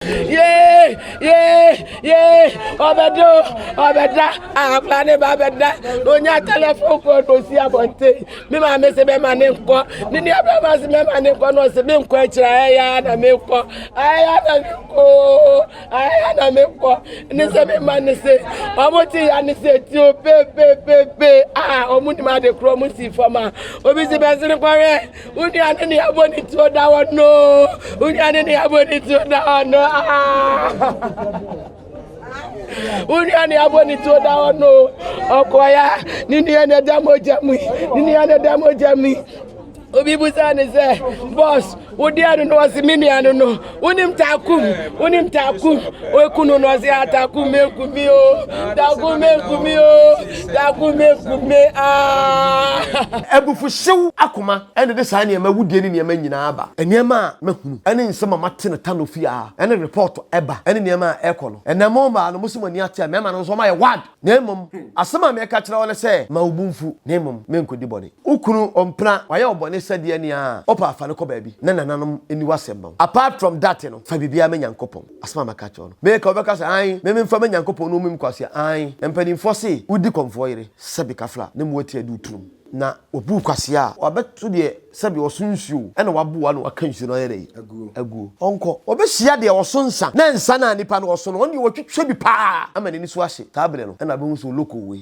Obeda, I plan Babeda, Onya telephone call to see about me, my Mr. Bemanenko, Nini Abramas, Bemanenko, no Sabim Quacher, I had a milk, I had a milk, and the same man say, Omoti and say to pay, Omudima de Chromusi for my Obisi Basin Quarry, Unian abonit to down, no, Unian abonit to down, no. Uniani aboni to da no okoya nini ene damo jami Obi Busani say, boss, Udiano no was miniano no, Unim takum, Okuno no se atakum kumio, takume ah. Ebufu shew akoma ene de saa ne ma wudie ne ma nyina aba. Enema mahunu. Ene nsema mate ne Tano fia. Ene report eba. Ene nema ekọ no. Ene mo ma no musumani ate me ma no so ma ye wad. Na mom asema me ka kire wona say ma obumfu. Na mom me nkodi bone. Ukunu ompra waye obone sade ani a. Opa afa ne ko ba bi. Na nananom eni wasem. Apart from that no, fa bibia me nyankopon. Asema ma ka kire no. Me ka obeka say an, me mfa me nyankopon no mum kwase an. Empanimfo se udi komfoyire. Sebi kafla. Ne mu ati adu tunum. Na obu kwase a obeto de sebi osunsuo ena waboa no akansu no yere aguo onko obehia de osonsa na nsa na nipa no oso no onde wotwetwe bi pa ama ne ni so ahye tabre no ena be hu so loko we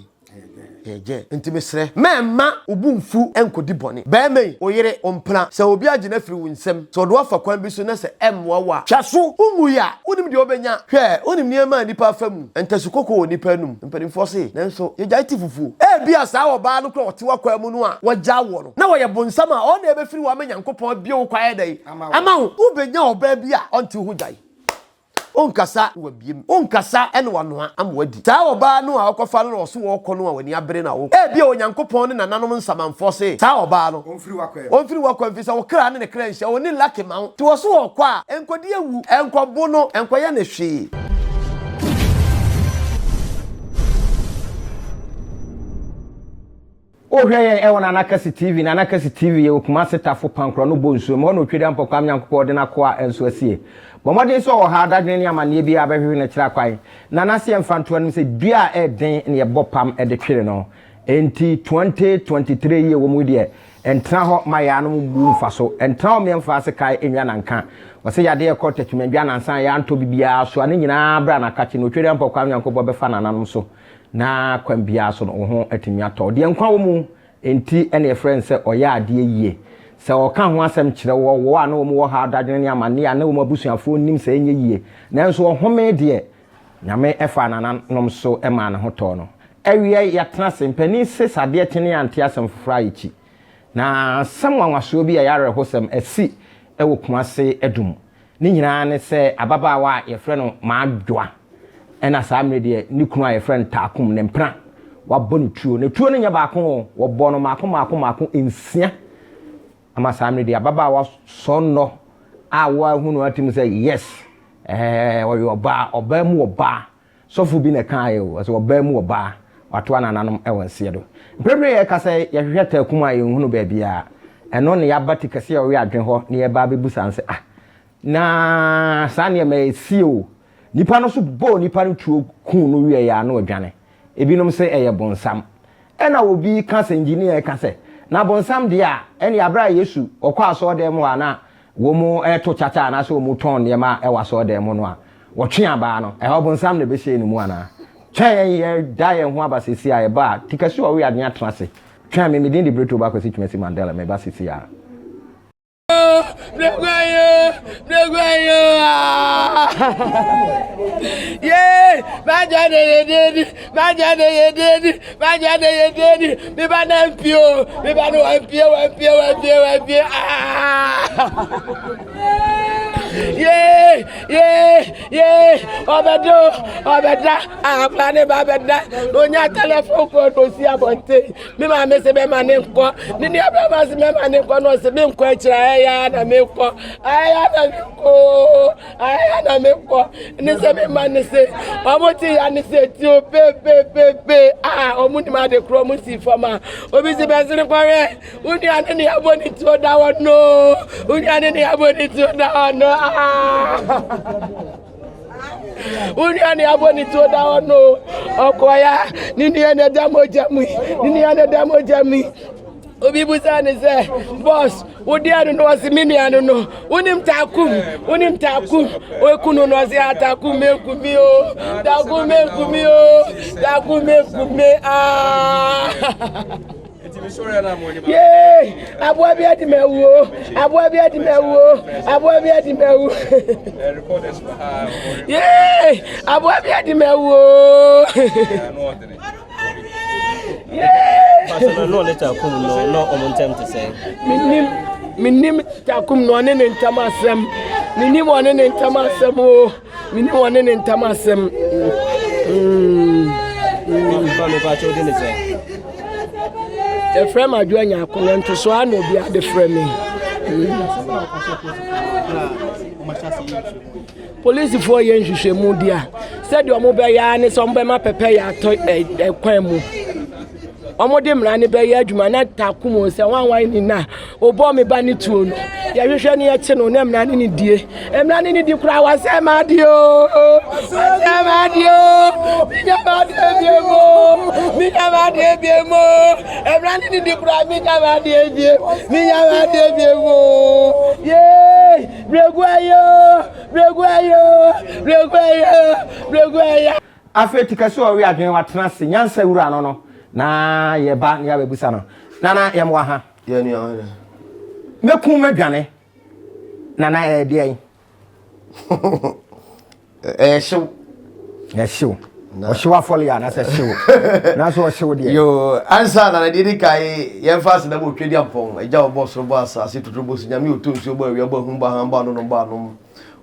eje ntimesre memma obumfu enkodi bone be mai oyere ompra se obi age na firi wunsem so do afa kwan bi so na se emwawa twaso umu ya onim de obenya hwe onim niema nipa afamu entasukoko nipa num mpanimfo se nanso ye jaiti fufu e bia sa oba no kro otewa kwa mu no a wagya wo no na woye bonsam a o na ebe firi wa menyankopon bia wo kwae dai ama wo ubenya oba bia onti hu jai onkasa wabiem onkasa ene wanoa amwadi taa oba no a okofa no so wo no a wani abere na wo bia onyankopon ne nananom nsamanfo se taa oba no onfiri wakwa mfisa wo kra ne kra nhia woni lucky ma ti wo so wo kwa enkodi ewu enkobo no enkoye na hwe Ohweye e wona na Kesse TV na Kesse TV ye Kumasi tafo pankro no bonsuo mo no twede ampokwa nyankopɔ de na koa enso asie bomode so wo ha dadwene ne amane bi abehwe ne kira kwan na na se mfanto no se dua e den ne ye bopam e de twere no enti 2023 ye wo mu de entra ho maya no bu mfa so entra ho me mfa se kai enwa nanka wo se yade e kɔta twemandwa nansan ya nto bibia so ane nyina bra na kachi no twere ampokwa nyankopɔ be fa nananom so na kwambia so no ho atimi atɔ de nkwa wo mu enti ene friend se oya ade yie se oka ho asem kire wo na wo mu wo ha dadwene ne amane ya na wo mabusuafo nim se enye yie nanso wo home de nyame efa nananom so ema na ho tɔ no ewie ya tena se mpani se sade tene ante asem fofra yichi na samwanwaso bi ya yare hosem asi ewo Kumasi edum ni nyina ne se ababaawa ye frɛ no Maadwoa ena samre de ni kunu a ye friend takum ne mpra wabɔ ne tuo ne nya baako wobɔ no maako ensia ama samre de ababaawa sonno a wa hunu atim say yes wo oba mu oba sofu bi ne kan ye o so oba mu oba wato anananom ewansie do prebre ye ka say ye hwehwɛ takum a ye hunu ba bia eno ne ya bati Kesse ye we adwen ho ne ye ba bebu sanse na sane me sio nipa no so bo nipa no tuo kun no wie ya na odwane ebinom se eye bonsam ena obi kansa engineer kansa na bonsam de a ene abra Yesu okwa aso de mo ana wo mu eto chacha na so wo mu ton ne ma e waso de mo no a wo twe aba no e ho bonsam ne be hye ni mu ana twen ye da ye ho abasisi a ye ba tikasi o we adwen atrase twen me medin de breto ba kwasi twemasi Mandela me ba sisi a yeah, Majade ye dedi, me ba na mpio, me ba no mpio. Yeah, obeda, I plan Babeda, Onya telephone call to see about me ma me se be mane nko, ni Abraham se me mane nko no se be nko akira ya na me nko, aya na me nko, ni se me mane se, omoti ya ni se ti o pe, omuni ma de kro mu si fama, obi se be sire kware, uni ane ni aboni to da no, uni ane ni aboni to da no. Uniani aboni to da ono. Okoya nini ene damo jami. Nini ene damo jami. Obi busane say boss odi anu no wasi mini anu no unim takum o kunu no se atakum mekumi o takum mekumi o takum mekumi ah yeah abua bi adimewu yeah abua bi adimewu But no letter come no on time to say. Minim takum no ne ntamasem. Minim one ne ntamasem o. Minim one ne ntamasem. The frame Maadwoa Nyankopɔn nto so ano bi ade frame. Police for yen hwehwemu dia. Said your mobile ya ne so mbema pepe ya to kwan mu. Omode mrane be ya adwuma na takum se wanwan ni na obo me ba ni tuo no ya hwehwe ne ya che no na mrane ni die mrane ni di kura wa se ma di o mi ja ma di biemo mrane ni di kura mi ja ma di biemo ye breguayo afeti kaso ori adwen watena se nyansa wura no no na ye ba ya bebusa no nana ye mwa ha ye ni ya meku madwane nana e de ai show o show afole ya na se show na so o show de yo ansa na de kai ye fast na bo twedi ampon eja obo so bo asase tutubo so nyame otonsu obo awi obo humba hamba no ba no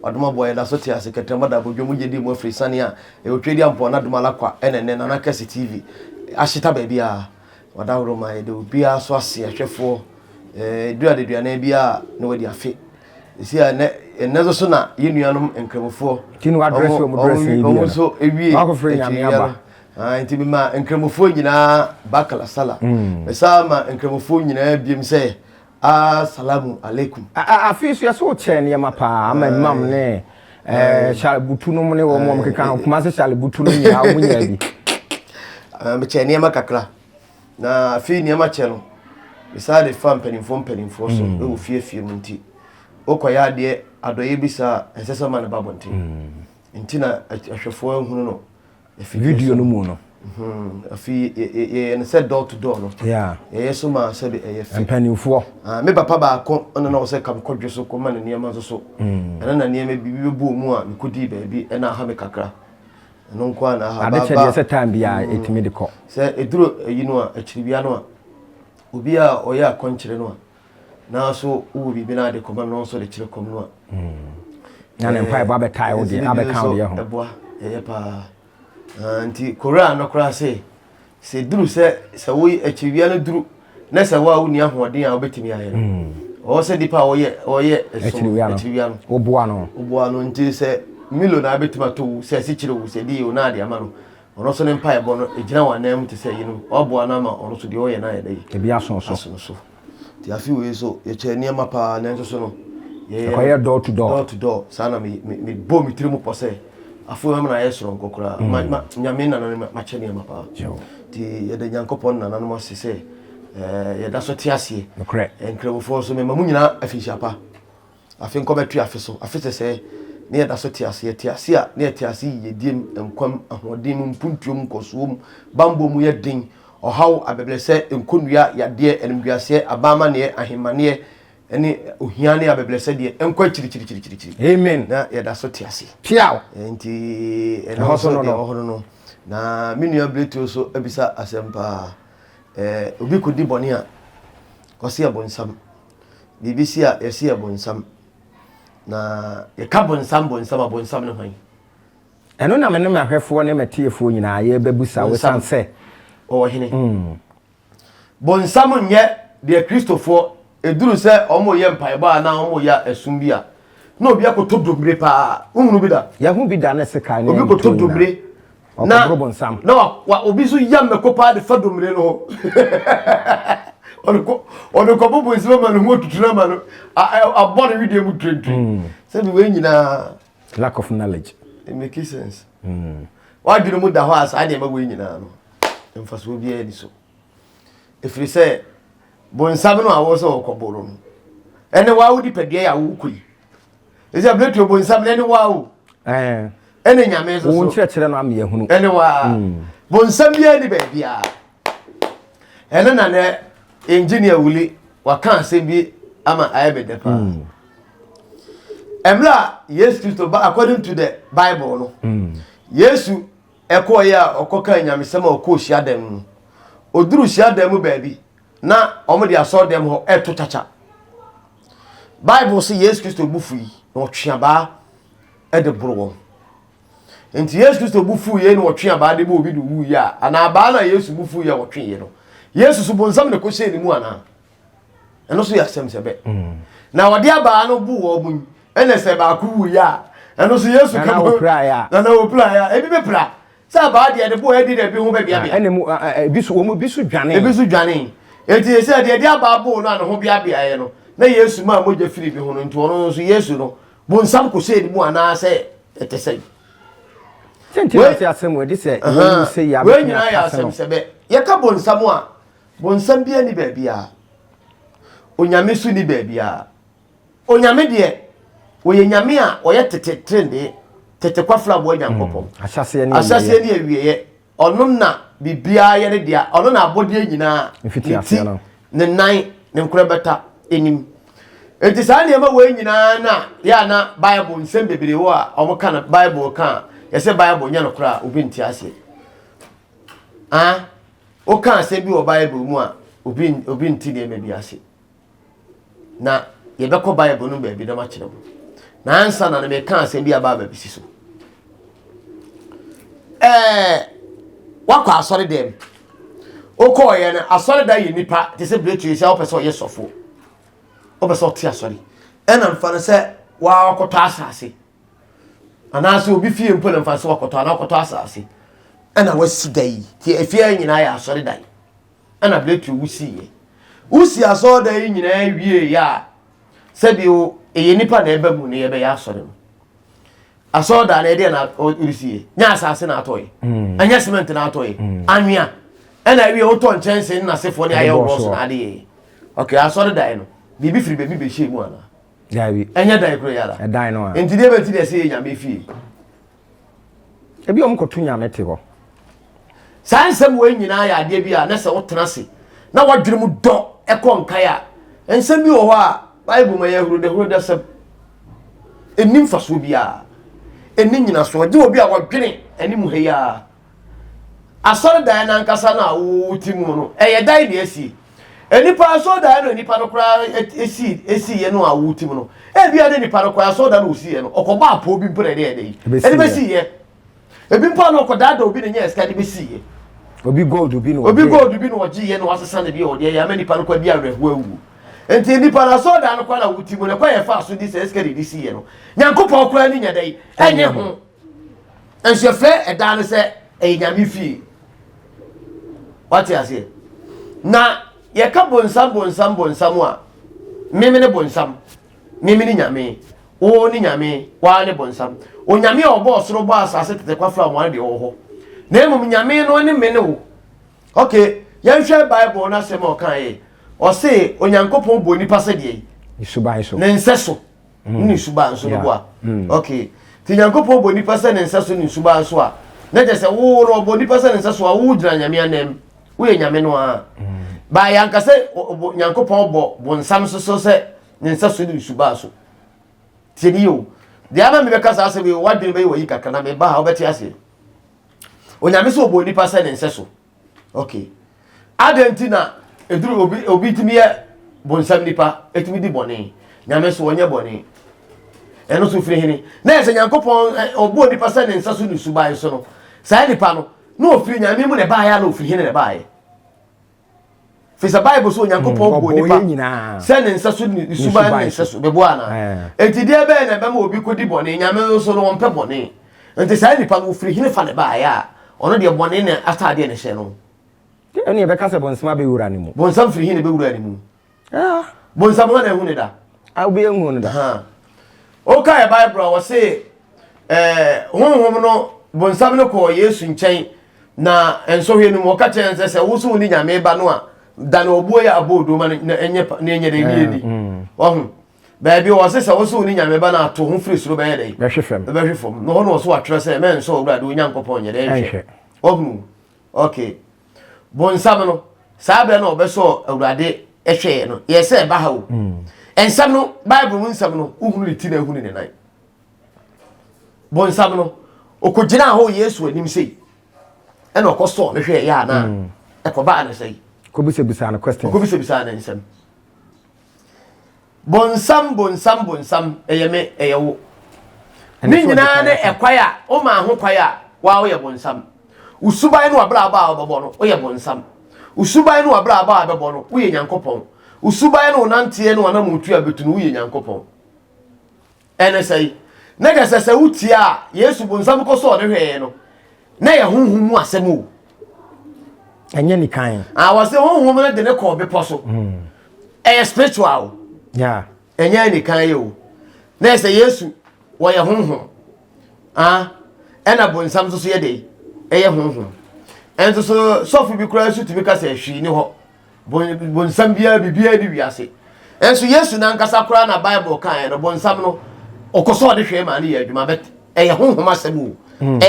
waduma boy da so tia sekretama da bodwo jedi mu afrisane a e otwedi ampon na duma lakwa enene na Kesse TV ashita baby a wadawro ma de obi a so ase ahwefo duade bia na wadi afi isi a ne so na yenuanom enkramofo tinu address o mo dress ni bia so ewie akofre nyame aba nti bi ma enkramofo nyina bakala sala besa ma enkramofo nyina biem se assalamu alaikum afi so yaso che ne ma pa ama mam ne shal butu no mo ne wo mo keka kuma se shal butu no nya wo nya bi me che ne ma kakra na afi ne ma che no besade fam penimfo so e wo fie mu nti okoya de adoye bisa esesa ma na babonti nti na ahwefo ahunu no video no mu no afi ye said door to door no yeah so ma said e penimfo me papa ba ko ona na wo se kam kodwe so ko ma na niam so ena na niam bibi bebu mu a mekodi ba bi ena ha me kakra no nko na ha baba ade che se time bia etimi de ko se eduro yi no a akiribia no a obi a oya akonkyere no a na so wo bibi na de ko ma no so de kire kom no a na ne mpa ba betai wo de abeka wo de ho eboa ye pa anti koraa no kora se duru se wo akiribia no duru na se wa wo ni ahoden a obetimi aye o se dipa oye akiribia no oboa no nti se milo na abetima to se sikire wo se di o na de ama no ono so ne mpa ebo no ejina wanam te se yinu oboa na ma ono so de oye na ye dai e bia so ti afi we so ye che ne ma pa na nso so no ye ko ye door to door sana me bo mi tiri mu pose afu ma na ye so nkokora nyame na ma che ne ma pa ti ye de Nyankopon na no mo se ye da so ti ase enkremofo so me ma mu nyina afi siapa afi nko betu afi so afi se ne ye da so ti ase a ne ti ase ye diem enkwam ahoden mu mpuntuom kosoom bambo mu ye din ohaw abeblese enkonua yade enduase abama ne ahemane ene ohiane abeblese de enkwa chiri amen na ye da so ti ase piaw enti ene hoso no na minua bleto so abisa asempa obi kodi boni a kosi abonsam BBC a yesi abonsam na ye ka bonsam ne hwan eno na me ne ahwefo ne metiefo nyina ye bebusa wo sanse o hene bonsam nye de Kristofo eduru se omo ye mpaeba na omo ya esum bia na obi akoto dombre pa unhunu bi da ya hu bi da na se kan obi koto dombre na bonsam na wa obi so yam mekopa de fa dombre no onko bobo isima ma no ho tutuna ma no abone video mu trentu se bi we nyina lack of knowledge it makes sense. Why do you move the house? I never win now. And first will be any so. If you say, Bon Sabino, I was all coborum. And why would you pay a wookie? Is a bit of Bon Sabino any wow? Any Yamas won't stretch them on me. Anyway, Bon Sabia any baby. And then engineer Willie, what can't say be, ama I bet the pan. Emla, yes, according to the Bible, no. Yes, echo ya okoka nyamesema okohia dem. Oduru hia dem baby. Na omode aso dem ho eto chacha. Bible say yes Christo bufu yi, na otweaba e de boro. Enti yes Christo bufu yi na otweaba de bo obi du wu ya. Ana ba na Yesu bufu yi otwe yi no. Yesu so bonsam ne ko hye ni mu ana. Eno so ya sem sebe. Na wode aba no bu wo bu. Ene se ba ku wu ya. Eno so Yesu ka bo. Na wo pra ya. Ebi be pra. Sa ba de bo e di de bi ho be bia bia. Ene mu bisu wo mu bisu dwane. Ebisu dwane. Enti se de aba bo no ana ho bia bia ye no. Na Yesu ma moja firi bi ho no nti ono so Yesu no. Bonsam ko se ni mu ana se etese. Senti na se asem we di se you say ya. We nyina ya asem sebe. Ye ka bonsam a bonsam bia ni ba bia. Onyame su ni ba bia. Onyame de oye nyame a oye tete tete kwafla bo nyankopom asase ni awieye onum na bibia ye ne dia ono na abode nyina mfiti ase no ne nan ne nkrobeta enim enti sa ne ma we nyina na ya na bible nsem bebere wo a omoka na bible ka ye se bible nya no kra obi nti ase o kan se bi wo bible mu a obi nti ne me bi ase na ye beko bible no ba bi na ma kire mo na ansa na me kan se bi aba ba bisi so wakọ asọrị dem okọ ye na asọrị da ye nipa te se bletu ye se opese ye sofo opese oti asọrị ena mfa ne se wa akoto asase ana se obi fie mpo ne mfa se wakoto ana akoto asase ena wasi dai ti efie nyina ya asọrị dai ena bletu wusi asọrị dai nyina wie ya se bi o ye nipa na ebe mu ne ye be ya asọrị no asoda na ede na urisiye nya asase na atoye anya cement na atoye anwia ena wi o to nchense na sefo ne ayo boss na ade okay asoda dai no bibi firi bebi be hye mu ana ya wi enya dai kro yala e dai no a enti de beti de se nya me fie ebi o mkoto nya mete ho sansem we nyina ya ade bi a na se wotena se na wadwere mu do ekonka ya ensem bi wo ho a bible ma ya huru de se enim faso bia eni nyina so de obi a wadwene ani mu heya asore dan na nkasa na wuti mu no eye dan de asi enipa asore dan no enipa no kra esi ye no a wuti mu no e bia de enipa no kra asore dan no osi ye no okoba apo obi mpere de ede eni be si ye ebi mpa no okoda da obi ne nya eska de be si ye obi gold obi no oji ye no asesa ne bia ode ya menipa no kwa bia rehu awu enti nipa na so da no kwa na wuti mu ne kwa ye fa so di se eska de di si ye no nyankopɔ kora ni nyadai enye ho enso fe eda ne se enyame fie wati ase na ye ka bonsam a meme ne bonsam meme ni nyame o ni nyame wa ne bonsam o nyame obo osoro bo asase tete kwa fra mo ade wo ho na emum nyame no ne me ne wo okay ye hwe bible na se mo kan ye o se onyankopɔn bo nipa se de isuba iso ne nseso ni suba nso no boa okay ti nyankopɔ bo nipa se ne nseso ni suba nso a na je se wo ro bo nipa se ne nseso a wo gyina nyame anem wo ye nyame no a ba yanka se nyankopɔ bo nsam so se ne nseso ni suba so ti ni yo de ama me beka sa se we wadin be wo yi kakra na me ba ha obeti ase o nyame se bo nipa se ne nseso okay adentina eduru obi timi ye bo nsam nipa etimi di bone nyame so onye bone eno so firi hini na ese nyankopon obo nipa se ne nsaso ni suban so no sai nipa no na ofiri nyame mu ne ba ya na ofiri hini ne ba ye fisa bible so nyankopon obo nipa se ne nsaso ni suban ne nsaso bebo ana enti de be na be ma obi kodi bone nyame so no onpe bone enti sai nipa no ofiri hini fa ne ba ya ono de bone ne atade ne hye no eni e be ka se bonsam be wura ni mu bonsam firi hini be wura ni mu bonsam na hu ne da obi ehun ne da ha okay bible was say honhom no bonsam no ko Yesu nkyɛn na ensohwe no mo ka kyɛn sɛ wo ni nyame ba no a da na obuo ya abodo ma na enye de ni ohun baabi wo se wo so ni nyame ba na ato ho firi soro bɛyɛ dɛ bɛhwe fam no ho no so atwerɛ sɛ men so owura de onyankopɔn nyɛ dɛ hwɛ ohun okay bonsam no saa bɛ na obeso awurade ehwɛ no ye sɛ ba ha o ensam no bible mu nsam no uhunu ne ti na ehunu ne nan bonsam no okogina ho Yesu anim sei ɛna okoso ne hwɛ ya na ekoba na sei kobisa na question kobisa na nsam bonsam eyeme eyewo ni nyina ne ekwaya o ma ho kwaya wa wo ye bonsam usuban no abra aba obebo no wo ye bonsam usuban no abra aba abebo no wo ye nyankopon usuban no nante no anam otu abetu no wo ye nyankopon ene sei na ga sese utia Yesu bonsam ko so ne hwe no na ye honhom mu asem o enye ni kan wase honhom na de ne ko be poso spiritual yeah enye ni kan ye o na se Yesu wo ye honhom ena bonsam so ye de eye honhom ento so sofu bi kura su tibi ka se hwi ni ho bonsam bia bibia ni wiase enso Yesu na nkasa kura na Bible kan no bonsam no okoso de hwe ma na ye adwuma bet eye honhom asem o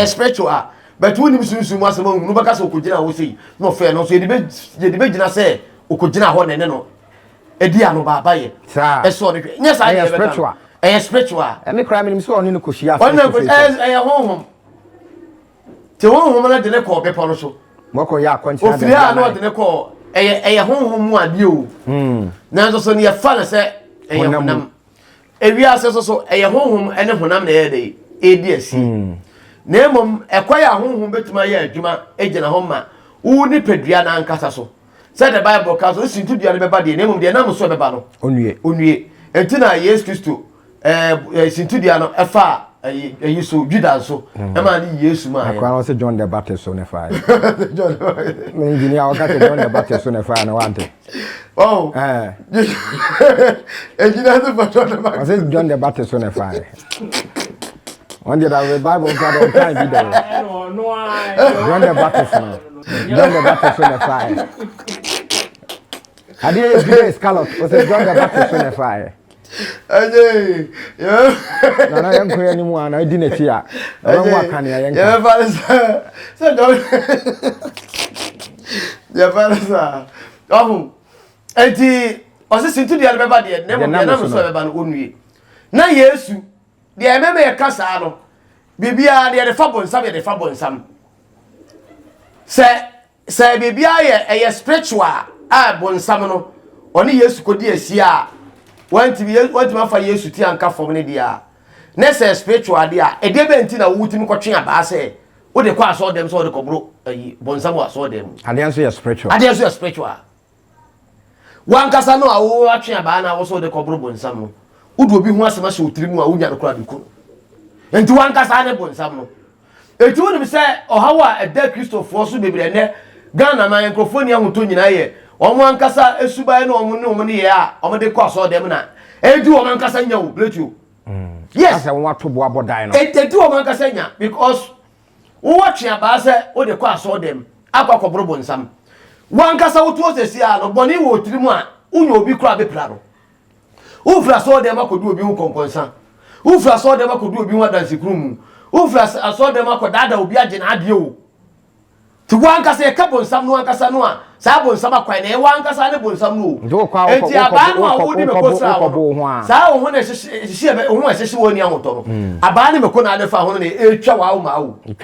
spiritual but when you sunsun mu asem no baka se okogina wo sei no fe no so ye de be gina se okogina ho ne no edi ano baba ye so de hwe nya sa ye spiritual spiritual me kra me so oni no koshia on na ko honhom te honhom na de ne ko be pono so moko ya kwanti na de na de ne ko honhom mu ade o na so ne ye fa na se honam ewi ase so honhom ene honam na ye de edi asi na emom ekwaya honhom betuma ye adwuma egina ho ma wo ni padua na ankasa so said the Bible ka so Sh0t Deɑd be ba de na emom de na mo so be ba no onwie entina Yesu Kristo Sh0t Deɑd no efa ayi so Judas so e ma ni Yesu ma akwa no se John the Baptist so ne fa John me engineer o ka se John the Baptist so ne fa na wante engineer so John the Baptist o se John the Baptist so ne fa one day the Bible got on time be there. John the Baptist no. John the Baptist on the fire. Adi e scallop. O say John the Baptist on the fire. Aje. Na na yanko ya ni mu ana edi na ti a. Na mu aka ne yanko. Ya fa so John. Ya fa sa. Enti o say Sh0t Deɑd be ba de na mo na mo so be ba no onwie. Na Yesu de ememe ye kasa no bibia de fa bonsam se bibia ye spiritual bonsam no oni Yesu kodi asi a wanti ma fa Yesu ti anka fom ne dia na se spiritual dia e de benti na wuti ko twen aba se wo de kwa so dem so de kobro bonsam wa so dem alianso ye spiritual wan kasa no awo atwen aba na wo so de kobro bonsam no udu obi hu asema se otirimu a unya no kura de ko enti wan kasa ne bonsam no eti woni bi se ohawa eda Kristofo so bebre ne Ghana man mikrofoni ahoto nyina ye omo ankasa esubai no omo ne ye a omo de kwa so dem na enti omo ankasa nya wo bletio yes asa won ato bo abodan no enti omo ankasa nya because wo watwe aba se wo de kwa so dem akwa bonsam wan kasa wo to sesi a no boni wo otirimu a unya obi kura be pra no ufra so dem akodu obi hu konkonsa ufra so dem akodu obi hu adansi krumu ufra so dem akodada obi age na ade o ti wan kasa e ka bonsam no ankasa no a sa bonsam akwan na e wan kasa ne bonsam no enti aba no a wo di me ko sra sa wo ho na hihie be ho hihie woni ahoto no aba ne me ko na ade fa ho no etwa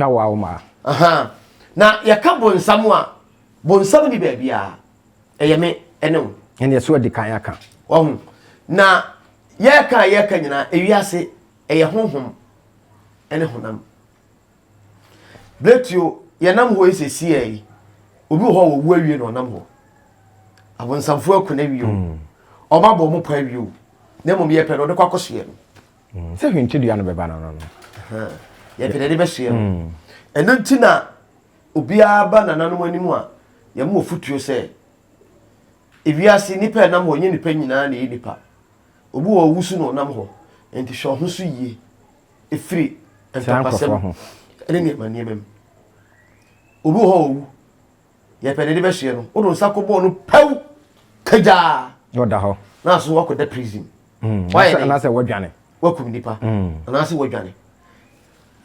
wa ma aha na ye ka bonsam a bonsam ni ba bia eyeme enem ene so di kan aka ohun na yeka nyina ewiase eye honhom ene honam bletio yenam ho esesi yi obi ho wo awie no nam ho abonsamfo akuna wie o ma bo mo pa wie o na mom ye pe no de kwakohye no se Sh0t Deɑd be ba no ye pe de be hye no eno ntina obi aba na nanom animu a ye mo futuo se ewiase nipa nam ho nye nipa nyina na nipa obi wo wusu no nam ho enti hwe ho so yie efiri ntapasem ene ne maniemem obi ho ye pede de be hye no wo nsa ko bo no pew kaja yo da ho na so wo ko da prison why na say wadwane wakum nipa na say wadwane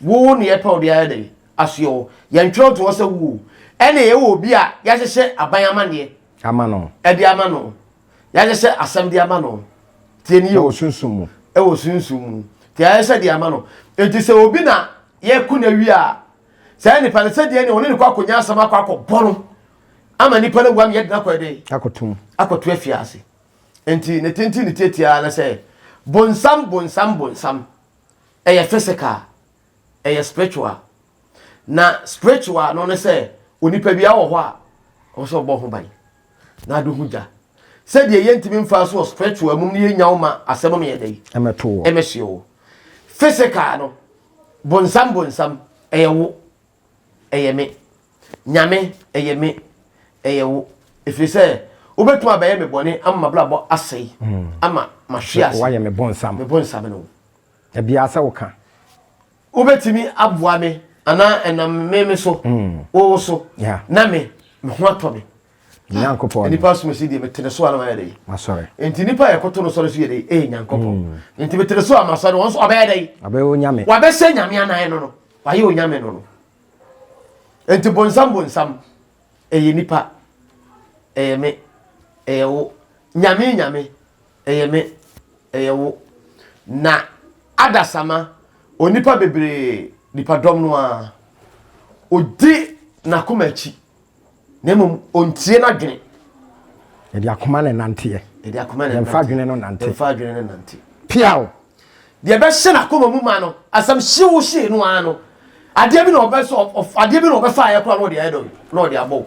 wo ne ye pew de ayade asyo ye ntro to wo say wo ene ye wo bi a ya hye aban amane amano e di amano ya hye asem di amano tieni yo sunsumu e wo sunsumu ti ya hye di amano enti se obi na ye ku na wi a say nipa ne se de ne oni ne kwa konya asem akwa bono ama nipa na wam ye dina kwa de akotum akotu afiase enti ne tenti ne tetia na say bonsam eye physical eye spiritual na spiritual no ne say onipa bia wo ho a wo so bo ho ban na do huja say de ye ntimi mfa so spiritual mum ne ye nyawo asem me ye dai emeto emehio physical no bonsam eye wo eye me nyame eye me eye wo ifiri say obetu abaye me bone amma blabo asai ama mahwe ase wa ye me bonsam no e bia sa wo ka obetimi aboa me ana enam me so wo so na me ho ato me nyankopon nipa so si de metene so ana mayede ma sorry enti nipa ye koto no so so yede nyankopon enti metene so ama so won so abayede abaye onyame wa be se nyame anan no wa ye onyame no enti bonsam eye nipa eye me eye wo nyame eye me eye wo na adasama onipa bebre nipa dom no a odi na komachi nemum ontie na dwene e dia koma na nante mfa dwene no nante piao de be hye na koma mu ma no asam hyewo hye no ano ade bi na obeso ade bi na obefa ya kura no de ayedo no de abo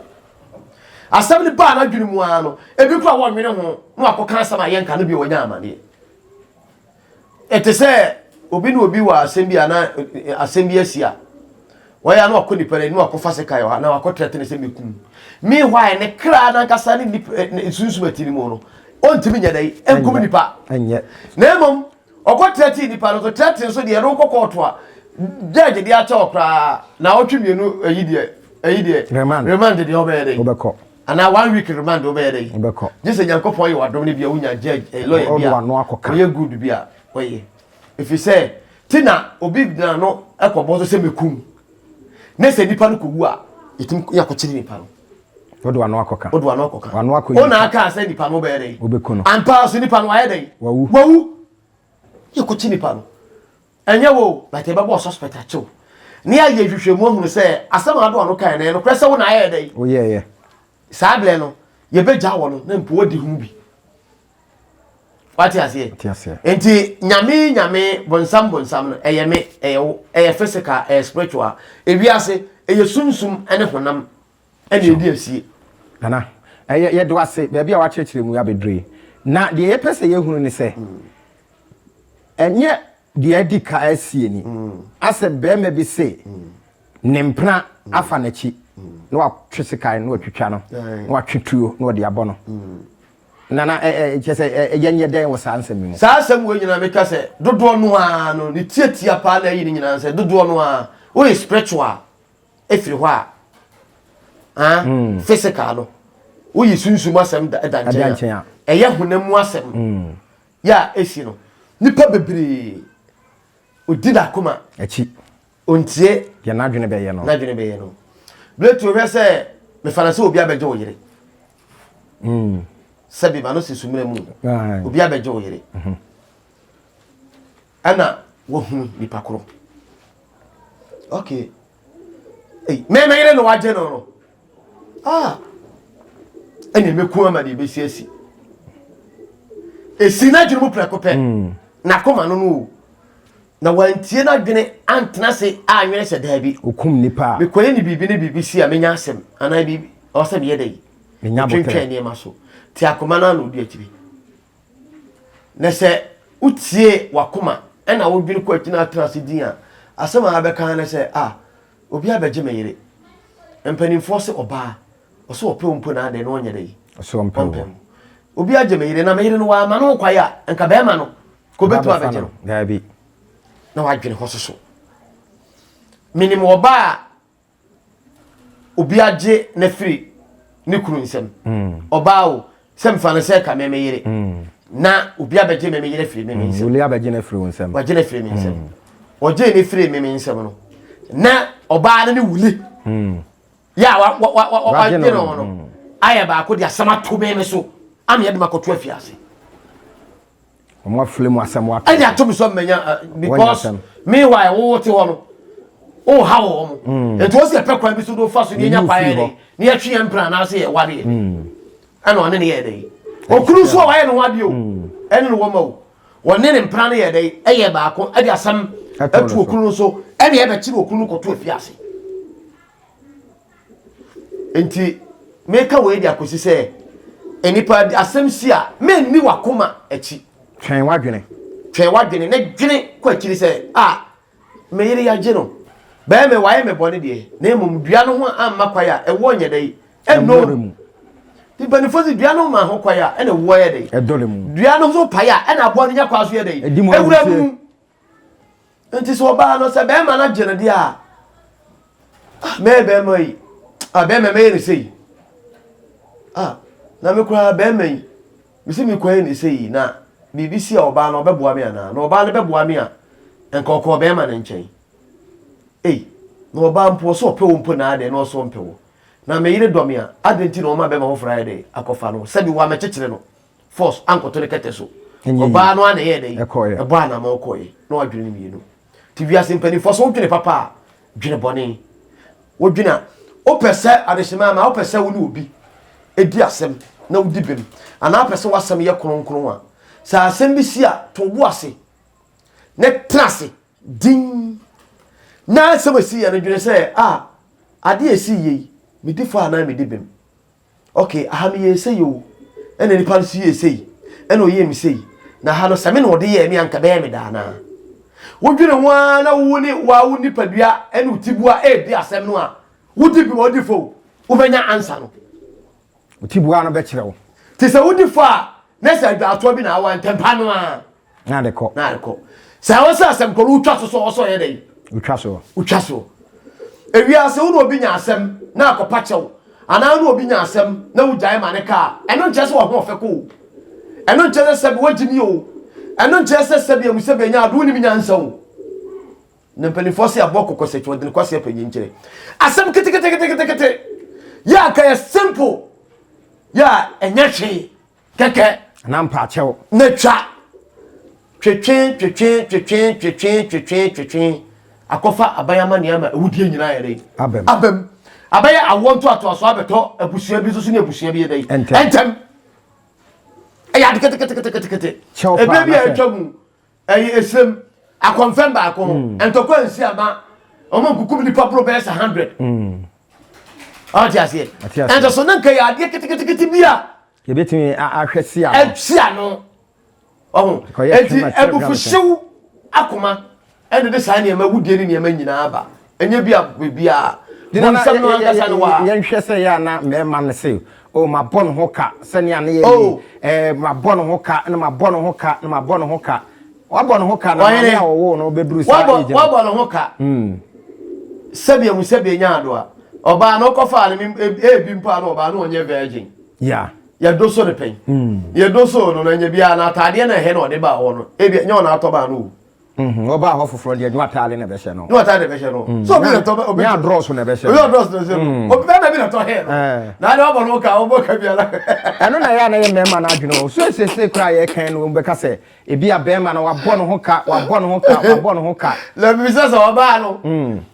asam ni ba na dwene mu ano ebi kura wo nwene ho no akoka asam ayenka no bi wonya amane etese obi na obi wa asem bi ana asem bi asia waya no akoni pere no akofa se kai wa na akotrete ne se mekum me why ne kra na kasa ne sunsu matini mu no ontimi nya dai enkum nipa enye na emom okotrete nipa no trete so de ro kokoto a judge de acha okra na otwemienu ayi de remand de obede obeko ana 1 week remand obede obeko jese nyankopon ye wadom ne bia unya judge lawyer bia oye good bia oye if you say tina obi na no ekobo so se mekum na se nipa no kowu a yetim yakochiri nipa no odo ano akoka wano akoyi ona aka se nipa no be dey obeko no ampa so nipa no aye dey wawu yakochiri nipa no enye wo but e bebo suspect acho ni aye hwehwemu ohunu se asama ado ano kan na no prese wo na aye dey o ye saable no ye beja wo no na mpo wodi hu bi wati ase enti nyame bonsam no eye me eye physical spiritual ewiase eye sunsum ene honam ene edi asie nana ye do ase be bia wa chechire mu ya bedre na de ye pese ye hunu ni se enye de edi ka asie ni ase be me bi se nempna afa na chi no wa twisikai no atwitwa no no wa twituo no de abo no nana chese yenye den wo sansem mu sansem wo nyina meka se dodo no a no ni tietia pa na yi ni nyina se dodo no a wo is spiritual efiri ho a physical no wo yi sunsum asem da nchen eye honam asem ya esi no nipa bebre odi da kuma achi ontie ya nadwene be ye no bletu we se me fana se obi abeje wo yire sabi ba no se sumire mu obi abeje wo yire ana wo hu nipa koro okay me yire no waje no ene meku ama de besi asi esi na dwene mu prekope na koma no na wantie na dwene antena se anwene se daabi okum nipa me koye ni bibi ne bibi si a menya asem ana bibi o se me yedai menya botre twentwe ne ma so ti akoma na no di akiri na se utie wakoma ena wo dwene ko akina atena se din a asem a beka na se obi abeje me yire empanimfo se oba o se opɛ mpo na ade no onye dai o se ompa obi aje me yire na me yire no wa ma no kwaya enka be ma no ko betu abeje no daabi na wadwene ho soso minimum oba obi agye na firi ne kuru nsem oba o sem fa ne se ka me yire na obi abegye me yire firi me nsem uli abegye na firi nsem wagye na firi me nsem oje ne firi me nsem no na oba ne wuli ya wa gye no aya ba ko dia sama to me so am ye de makoto afiase omo flemu asem wa anya to me so menya because me why wo te ho no o ha wo mo eto se pekwan bi so do fa so ni nya pa ye ni ya twi empra na se ye ware ana one ne ye dey okuru so wa ye no wade o ene no wo ma o wone ne mpra ne ye dey eye ba ko ade asam atu okuru so ene ye be kire okuru koto afiase enti meka we dia kosi se enipa asem si a men ni wakoma achi twen wadwene ne dwene kwa kiri se me yire ya gye no ba me waye me bone de na emum dua no ho amma kwaya e wo nye dai eno ti banifosi dua no ma ho kwaya e na wo ye dai e dole mu dua no so paya e na abo no nya kwa so ye dai ewura mu enti so ba no se be ma na gye no de me be mai be me ni sei na me kura be mai mi se mi kwaya ni sei na BBC a oba na obeboa me ana na oba na beboa me a enka okọ be ma na nchen na oba mpo so pe wo mpo na ade na so mpe wo na me yire dom ya adenti na o ma be ma ho Friday akofa no se bi wa me chechire no force ankoto ne kete so oba no ana ye dey ebo ana ma okoye na odwene mi no TV asimpani force wo dwene papa dwene bone wo dwene o pese adesema ma o pese wo ni obi edi asem na wo di bem ana pese wasem ye kronkron a sa asem bi si a to bo ase ne trase din na asem si ya ne dwene se ade esi ye me di fa na me di bem okay aha me ye se yo ene ni pan si ye se ene o ye mi se na ha no same no de ye mi anka be me da na wo dwene ho na wo ni wa wo ni padua ene utibua di asem no a wo di bi wo di fo wo benya answer no utibua no be kire wo ti se wo di fa nessa ato bi na wa ntempa no a na de ko sa wo sa asem ko utwa so ye dey utwa so ewia se wo no obi nya asem na akopa chew ana no obi nya asem na wo jae ma ne ka eno nche se wo ho ofeko eno nche se be wagini o eno nche se be amu se be nya ado ni mi nya nsa o ne pelifose aboko ko se chwodin kwase apanyi nkire asem kete ya ka simple ya enyeche keke na mpa chew na twa twetwen akofa abayama niama ewudie nyina yere abem abaya awonto ato abeto abusua bi so ne abusua bi yedai entem eya kete ebe bi atwamu esem akonfem ba akon entoko ansi ama omo kukum ni papro be 100 atiase ento so nanka ya ade kete bia yebetimi ahwese ya etsia no enti ebufuhyew akoma ende de saa ne ma wudie ni ne ma nyina aba enye bia bonsam no anga sa no wa yen hwese ya na me ma ne se o ma bon ho ka se ne ane ye ma bon ho ka na ma bon ho ka na ma bon ho ka wa bon ho ka na ya wo no beduru sa eje wa bon ho ka sabia mu sabia nya ado a oba no kofa ne bi mpa no oba no onye virgin ya doso de pen ya doso no na nya bia na atade na he no de ba wo no ebi nya na atoba no oba ho foforo de nwa atale na be hye no nwa atale be hye no so bi na to obi ya dross na be hye obi dross na se obi be na to he no na de obo no ka obo ka bia la eno na ya na ye mema na adwene o so esese kra ye kan no be ka se ebi abema na wa bono ho ka le mi se so oba no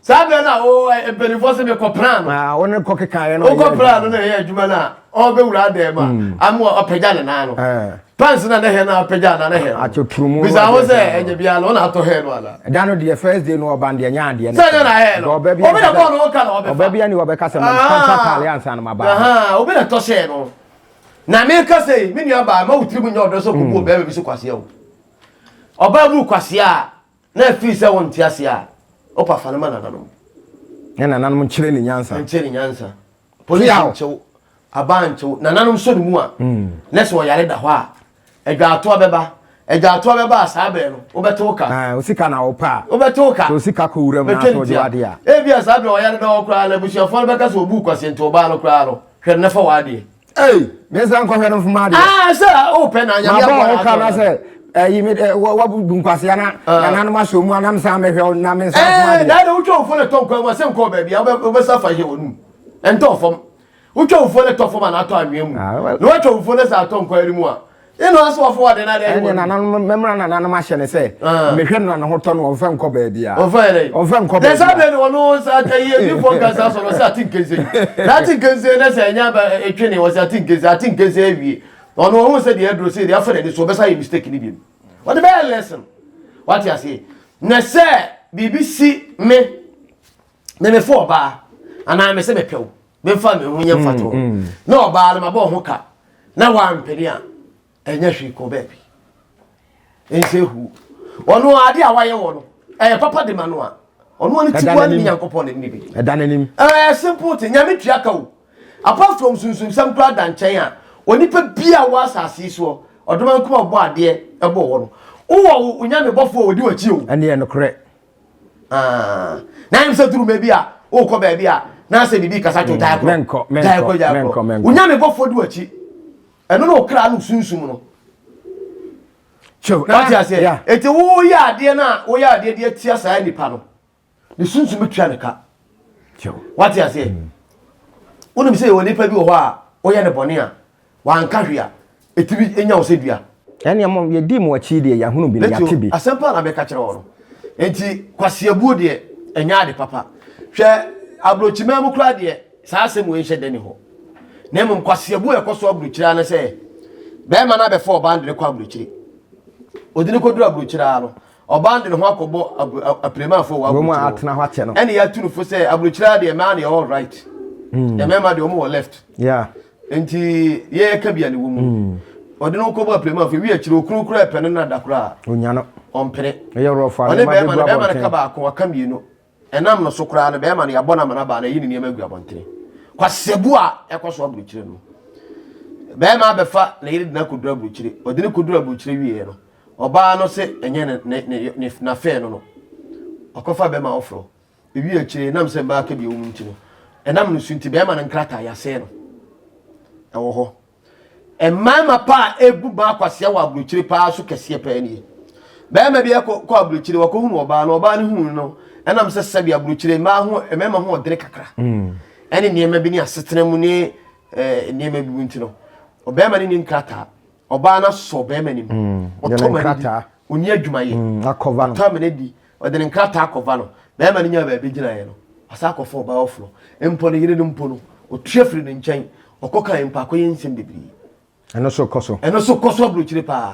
sa be na o benifo se be ko plan won ko keka ye no o ko plan no ye adwuma na o be wura de ma amu opegya na no pants na he na opegya na he achoturumu bisa ho se enye bia no na to he no ala da no the first day no oba de nya ade na se na he no obi na bono o ka na oba bia ni oba ka se man panta alliance na ma ba obi na to she no na me ka se me nua ba ma wutiri mu nya odo so kubu be bi so kwase o oba bu kwase a na fi se won tiase a opa fa na ma na no na nanom nkyere ni nyansa police nchew abanchew na nanom so ni mu a na se wo yare da ho a edwa ato abeba eja to be ba sa be no obeto ka osika na opa obeto ka osika ko wura mu na so de wade a e bia sa be o ya na okra na busuafo be ka so obu kwase nto ba no kra no hwe ne fa wade me san ko hwe no fuma de sa o pe na nya ya ko na se yi me wa bu kwase ya na no ma so mu anam sa me hwe na me san fuma de da wo cho fo le ton kwa se nko ba bia o be sa fa je wonu ento fom wo cho fo le to fom na to anwe mu no wo cho fo le sa to nkwa ri mu a ino aso wa forward na dey na memra na ma hye ne se me hwe no na ho to no onfa nko ba bia onfa nko ba sa be no no sa ta ye bi fo ka sa so no sa tinkeze na tinkeze na se nya ba etwe wo sa tinkeze awie ono ho se dey adro se dey afere dey so be sa ye mistake ni bi what the bad lesson what you say na se BBC me fo ba ana me se me pew me fa me hunya fato na oba na mabo ho ka na wa mpeni a enya hwe ko baby ense hu ono ade a waye wo no papa de manu a ono ani tiwa ni nyankopon ni bi edananim simple thing nyame tua ka wo apart from sunsun sam kra dan chen a onipa bia wa asase so odoma nkoma bo ade ebo wo no wo nyame bofo odi wachi o ene no kre na im se turu me bia o ko ba bia na se bibi kasa to dai ko nyame bofo di wachi eno no kra no sunsun no what you say eti wo ya ade na wo ya ade de tia sa nipa no ni sunsun metua ne ka what you say wonu bi say wo nipa bi wo ho a wo ya ne bone a wan ka hwe a eti bi enya wo se dua ene am ye di mo achi de ya hunu bi ya ti bi asempa na be ka kire wo no enti kwasiabuo de enya ade papa hwe abrochima mu kra de sa asem wo nhye de ne ho na mum kwasiabuo e koso abrochira na se be ma na be fo band de kwa abrochiri odini ko dura abrochira no oband ne ho akobo aprema fo wa abrochira mo atena ho ache no ene ya tunu fo se abrochira de man e all right the member de omo left enti ye ka bia ne wo mu odini ko bo aprema fo wi akire okurukuru epene na dakura onya no ompere ye rofa ne be ma ne ka ba ko aka mienu enam no so kura ne be ma ne yabona mana ba na yini ne magu abontere kwasebu a ekoso abrochire no be ma be fa na yiri na kodura abrochire odini kodura abrochire wi no oba no se enye ne na fe no okofa be ma ofro ewi akire nam se ba ka bi omu nti no enam no sunti be ma ne nkrata ya se no ewo ho emama pa ebu ba kwase wa abrochire pa so kese pa ni be ma bi ko abrochire wa ko hu no oba ne hu no enam se sabi abrochire ma hu emema hu odere kakra ene niema bi ni asetena mu ni niema bi nti no obema ni nkrata oba na so obema ni nkrata oni adwuma ye akova no tamene di ode nkrata akova no bema ni nya ba bi gina ye no asa akofo oba ofro empo ne yire no mpo no otuafiri ne nchen okoka empa akoye nsem bebiri eno so koso abrochire pa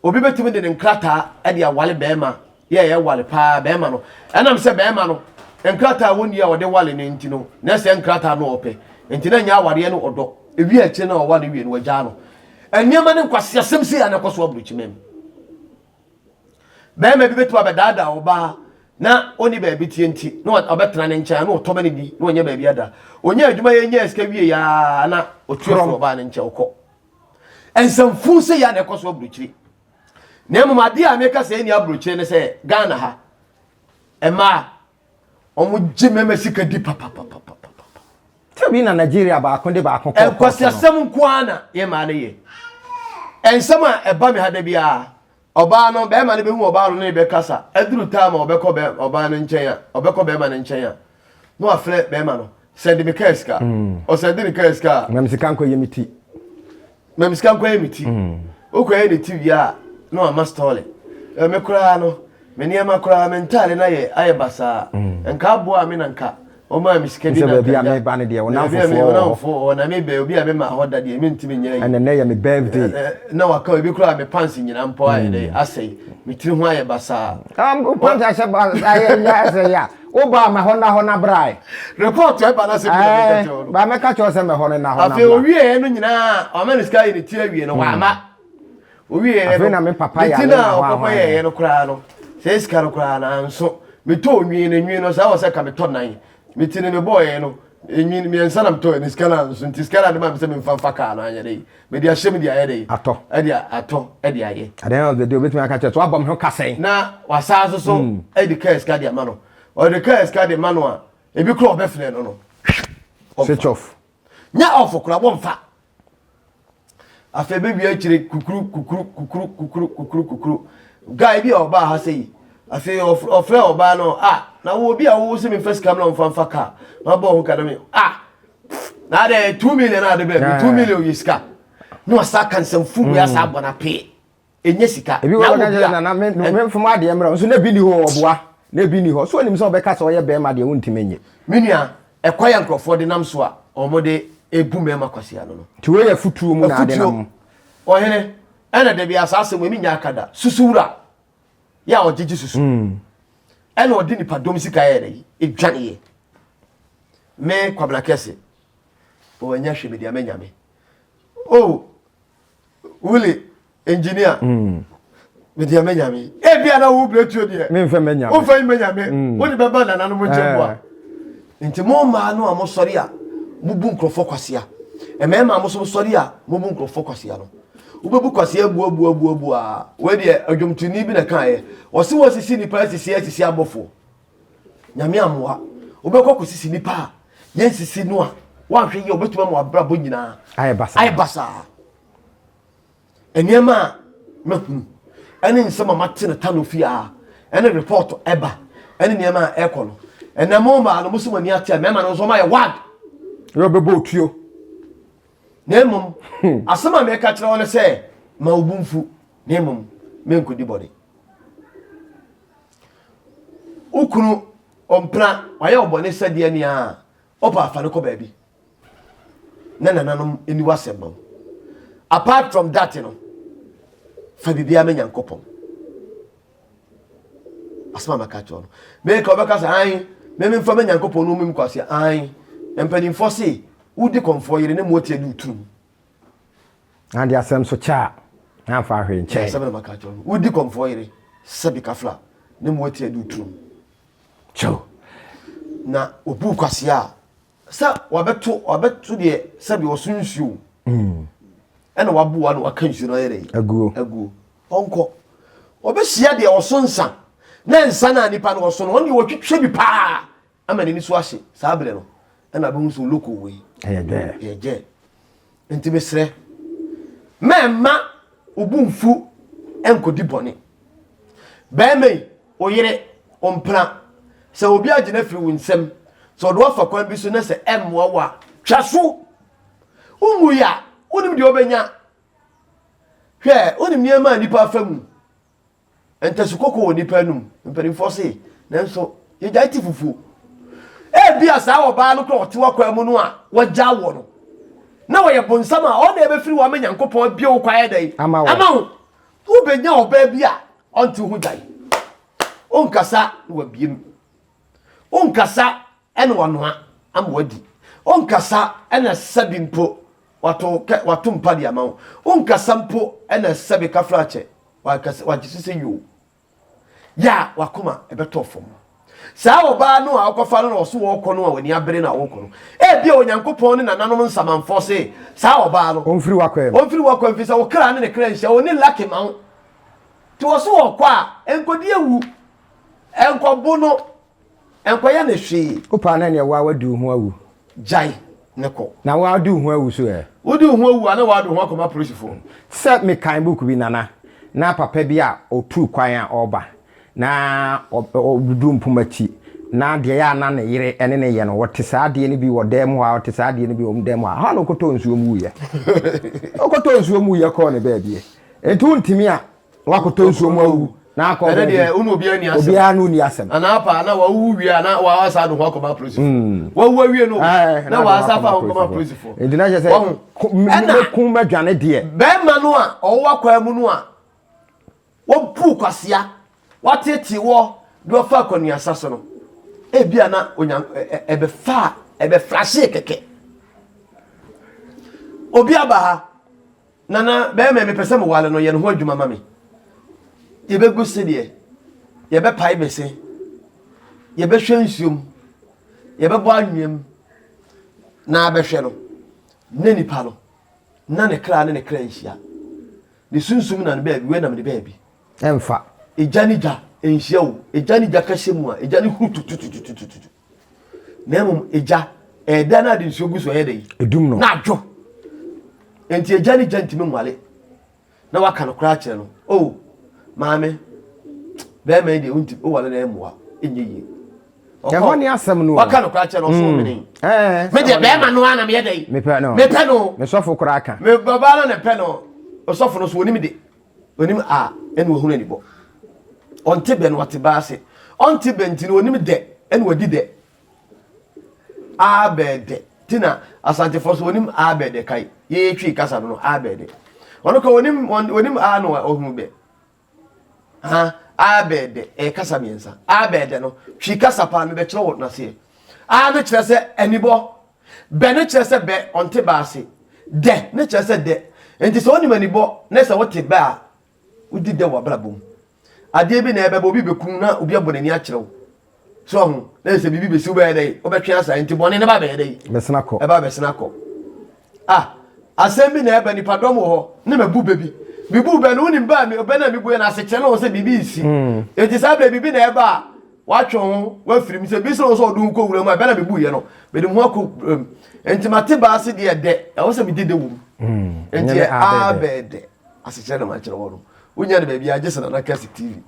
obi betime de nkrata e de awale bema ye wale pa bema no enam se bema no nkrata woni ya ode wale ne nti no na se nkrata no ope nti na nya aware no odo ewi ache na owale wi no wagya no eniema ne nkwase asem se ya na koso abrochimem bema bi betu abedada oba na oni ba bi tie nti na obetena ne ncha na otoba ne di na onye ba bi ada onye adwuma ye nya eska wie ya na otuafo oba ne ncha okọ ensamfu se ya na koso abrochire na emumade a meka se ni abrochire ne se Ghana ha ema omu jimeme sika di papa tabi na Nigeria ba akon de ba akon ko kwase asem nkoana ye ma ne ye ensama eba me hada bia oba no be ma ne be hu oba no ne be kasa aduru tama obekọ be oba no nchen ya obekọ be ma ne nchen ya no afre be ma no send me keska o send me keska mem sika nko yemiti o ko ye ne TV a no ama stole me kura no me niema kura mentale na ye aye basa nka aboa me na nka o ma mi sika bi na bia me ba ne de wona fofo na me be obi a me ma hoda de me ntimi nyira yi and na ye me birthday na waka obi kura me pants nyina mpo aye de asai me tiri ho aye basa pants a sheba aye nya se ya o ba ma hona brai report e ba na se bi ba me ka cho se me hona afi o wie no nyina o ma ni sika ni tiri wie no wa ma o wie no na me papa ya na o papa ye no kura no se sika no kura na nso me to nwi no sa wo se ka me to nan mitini me boy no enyin mi ensa nam to ni skala so nti skala de ma me se me mfa car na anya dey me dia hye me dia dey Ato. e dia ato e dia ye At the end of the day, obetumi aka che so abom ho kasen. na wasa so e di car ska dia ma no o de car ska dia ma no a e bi kro obefle no no Switch off. nya off kura bo mfa afa be bia chire kukuru guy bi oba ha sei afa ofre oba no na wo bi a wo se me first camera mfa car ma bo ho kada me na de 2 million na de be 2 million yiska no asa kan sem fu ya sa bona pe enye sika Ebi wo ga na me fuma de emra so na bi ni ho oboa na bi ni ho so onim se obeka se oye be ma de wontime nye menua ekoya nkrofo de nam so a omode ebu me makwase ano no ti we ya futuo mu na de nam ohene ena de bia sa asem emi nya akada susuwura ya ogigi susu ena odi nipa dom sika ye dey edwane ye me kwabla Kesse o anya hwe me dia manyame wuli engineer me dia manyame e bia na wo bletuo de me mfa manyame wo fa manyame wo ni beba na nanu mo chembo nti mo ma no amosori a bubu nkrofo kwasia emema mo so sori a bubu nkrofo kwasia no ubebu kwasia bu a we de adwomtuni bi na kan ye o se wo sisi nipa sisi abofo nyame amoa ubekọ kwosisi nipa yen sisi no a wa hwe ye obetuma mo abrabo nyina aye basa eniema mahunu ene nsema mate na Tano fi a ene report eba ene niema ekono ene mo ma no musu mani ate mema no so ma ye wad yo bebo otuo nemum asema me ka kire wona se ma obumfu nemum me nkodi body ukunu ompra waye obone sade ni a opa afane ko baabi nanom eni wasem apart from that you know fa bibia me nyankopon asema makacho no me ka obeka sa an me mfa me nyankopon no mum kwase an empani force udi Komfor yire ne motie du tum and ya sem so cha na fa hwe nche asema makacho no udi Komfor yire sabi kafla ne motie du tum cho na obu kwase a sa wabeto de sabi osunsuo ena wabuwa no wakansu no yere aguo onko obehia de osonsa na nsa na nipa no oso no oni wotwetwe bi pa amane ni so ahye sabre no ena be nso loko we ye enti besre memma obumfu enkodi bone be me oyere ompra se obi agina firi wunsem so do afa kwan bi so na se emwa wa twaso umu ya onim de obenya hwe onim niema nipa afamu entasukoko woni panum mperi force nanso ye jaiti fufu e bia sa oba no kro ote wakwa mu no a wagya wo no na wo ye bonsama o na ebe firi wa menyankopon bia wo kwae dai ama wo benya oba bia onti hu dai onkasa wa biem onkasa ene wanoa am wadi onkasa ene sabimpo watu mpadi amawo onkasa mpo ene sabi kafrache wajisise yo ya wakoma ebeto fom saa oba no akofa no so wo kono a wani abere na wo kono e bia onyankopon ne nananom nsamanfo se saa oba no onfiri wakwa mfisa wo kra ne kra nhia oni lucky man to so wo kwa enkodi ewu enkobo no enkoya na hwe opa na ne wa wadu ho awu jai neko na wa du ho awu so wodi ho awu ana wa do ho akoma police fo set me kan book bi na papa bi a otu kwan a oba na obudu mpumachi na de ya na ne yire ene ne ye no wote saa de ne bi wodem ho a wote saa de ne bi omdem ho a ha no koto nsuo mu ye okoto nsuo mu ye ko ne baabie entu ntimi a wakoto nsuo mu awu na akọ ene de unu obi ani asem obi anu ni asem ana apa na wa wu wi ana wa asa do ho akoma police wa wu wi no na wa asa fa akoma police fo ndina je se me kun madwane de be ma no a owa kwa mu no a wo pu kwasia watete wo do fa kwanu asaso no e bia na onyan ebe flashe keke obi abaha nana be me pese mo wale no ye no ho adwuma mame ye be gusse de ye be pai bese ye be hwe nsuom ye be bo anwem na abɛhwɛ no na nipa no na ne kra nhia ne sunsum na ne baabi we na me baabi emfa eja ni ja nhia wo eja ni ja kase mu a eja ni hututututututu na mum eja eda na de nsuo gu so yɛ dai edum no na adwo enti eja ni ja ntimi nwale na waka no kra kyerɛ no oh maame be me de unti o wale na emwa enyeyi ya ho ni asem no waka no kra kyerɛ no so mene me de be ma no ana me yɛ dai me pɛ no me sofo kra aka me baba na ne pɛ no osofo no so onim de onim a ene wo hu ani bo onte be no wate ba ase onte be ntino onim de ene wadi de abede tina asante fo so onim abede kai ye twi kasa no abede ono ko onim a no ohun be abede kasa miensa abede no twi kasa pa me be kire wo na se ne kire se anibo be ne kire se be onte ba ase de ne kire se de enti so onim anibo na se wote ba a udi de wa brabom ade bi na ebe bo bi bekun na obi abonani a kire wo so ho na se bibi besi wo be dai obetwe asa enti bone ne ba be dai besena ko eba besena ko asemi na ebe ni padom ho na mabu bebi bibu be no unim ba mi obena mi buye na aseche na wo se bibi isi enti sa be bibi na ebe a watwo ho wa firim se bi so so do ko wura mu ebe na bibu ye no be de mu akọ enti mate ba ase de de e wo se mi dide wum enti abede aseche na ma kire wo no unya de ba bi age se na Kesse TV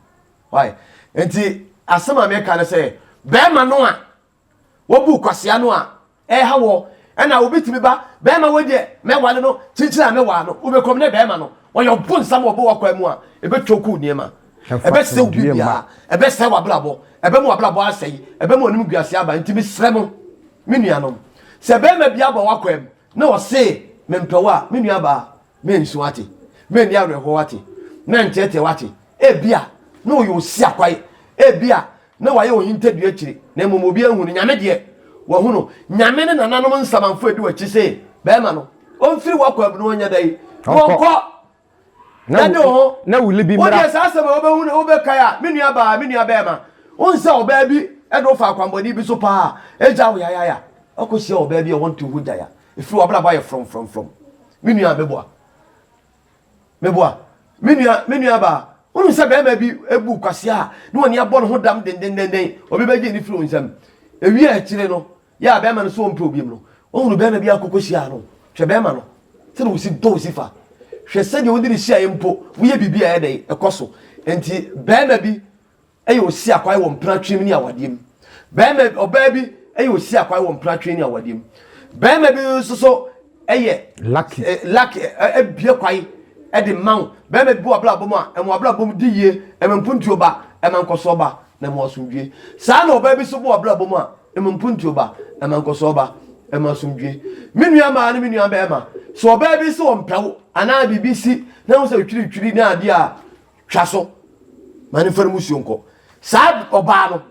why enti asema me ka na se be ma no a wo bu kwasea no a ha wo na obitimi ba be ma wo de me wale no chichira me wa no ubekom ne be ma no wo yo bu nsam wo bo wakwa mu a ebe twoku niema ebe se obi bia ebe se wa blabo ebe mu wa blabo asei ebe mu onim guase aba ntimi sremo me nuanom se be ma bia ba wakwa mu na wo se me mpewa me nua ba me nsu ate me ni areho ate na ntete wate e bia na wo yo si akwai e bia na wa ye ohinte dua kire na momobi ehunu nyame de wa hunu nyame ne nananom nsamanfo edi wa chise be ma no onfiri wakwa bu no onya dai wonko na de ho na wuli bi mra o de sa sema obehunu obekaya me nua be ma onsa oba bi edo fa akwamboni bi so pa eja wo ya okosia oba bi e want to huja ya ifiri wabla ba ye from me nua meboa me nua ba onu se be ma bi ebu kwase a no oni abọ no ho dam den obi beji ni firi onsam ewi a kire no ya be ma no so ompe obiem no onu be ma bi akokosia no hwe be ma no se no si do si fa hwe se de odiri hia empo wo ye bibia e dai ekoso enti be ma bi eyo osi akwai wo mpra twem ni awadiem be ma oba bi eyo osi akwai wo mpra twem ni awadiem be ma bi so eye lucky bie kwai edi maw be me bu abla bom a emu abla bom di ye empuntuo ba emankoso ba na mo asumdwe sa na oba bi so bu abla bom a empuntuo ba emankoso ba emasumdwe menua ma na menua be ma so oba bi so ompewo ana bibisi na wo se twiri na ade a twaso mani farmusi onko sa oba no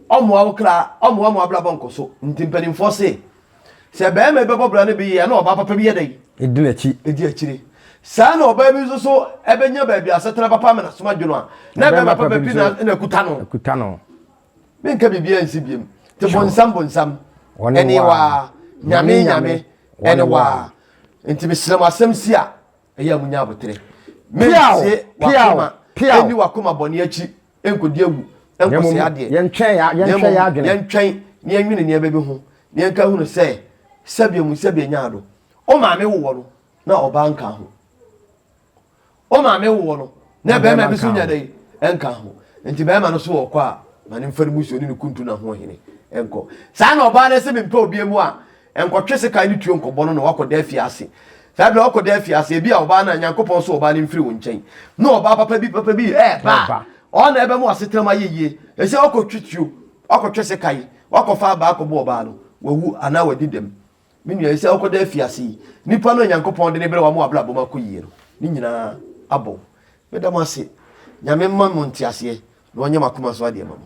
omo awokra omo abla bom koso ntimpani fose se be me be bobra na bi ye na oba papa bi ye dai edi akire sa na oba bi so ebenya ba bi asetena papa me na soma dwono a na be papa bi na kuta no me nka bibia nsi biem te bonsam eni wa nyame eni wa enti mesrem asem si a eya munya abotere me se wakoma eni wakoma boni achi enkodi agu enkosi ade yentwen ya adwene yentwen ni enwene ni ebebi ho ni enka hu no se sabia nyaado o maame wo no na oba nka ho o maame wo no na be ma bi so nya dai enka ho enti be ma no so okọ a mane mfari muso ni kuntu na ho hene enko sa na oba na se me mpa obi mu a enko twese kan ni tuo nkobo no wakoda afiase sa bla wakoda afiase bi a oba na nyankopon so oba ni mfiri wo nchen na oba papa bi ba o na ebe mu asetrama yeye ese okotwituo okotwese kai wakofa ba akobo oba no wawu ana wadidem minu ese okoda afiase nipa no nyankopon de ne bere wa mu abla boma koyie no ni nyina abo medamase nyame mamu ntiase no onye makoma so ade mamu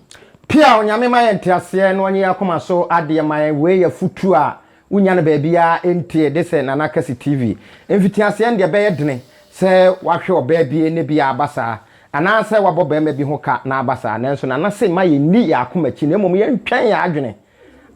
pia onyame ma ntiase no onye akoma so ade ma we ya futu a unya na ba bia entie de se nana Kesse TV mfitiase ende be yedene se wahwe oba bia ne bia abasa ana se wabo ba ma bi ho ka na abasa nanso nana se ma ye ni ya akoma chi na mom ye ntwan ya adwene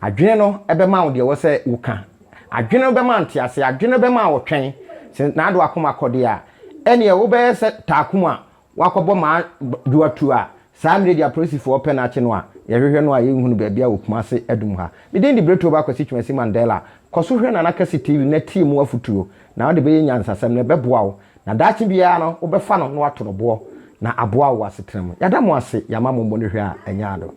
adwene no ebema wo de wo se wuka adwene no bema ntiase adwene bema wo twen se na ado akoma kode a ene wo be se taakuma wakobo ma duatu a saa mire dia prosifo open na ache no a yehwehwe no a yehunu ba bia wo Kumasi adum ha midin di breto ba kwasi twesi Mandela koso hwe na Kesse TV na team afutuo na wo de be nyansasem na beboa wo na daachi bia no wo be fa no no ato no bo na aboa wo asetrem yada mo ase yama mo mo ne hwe a anya ado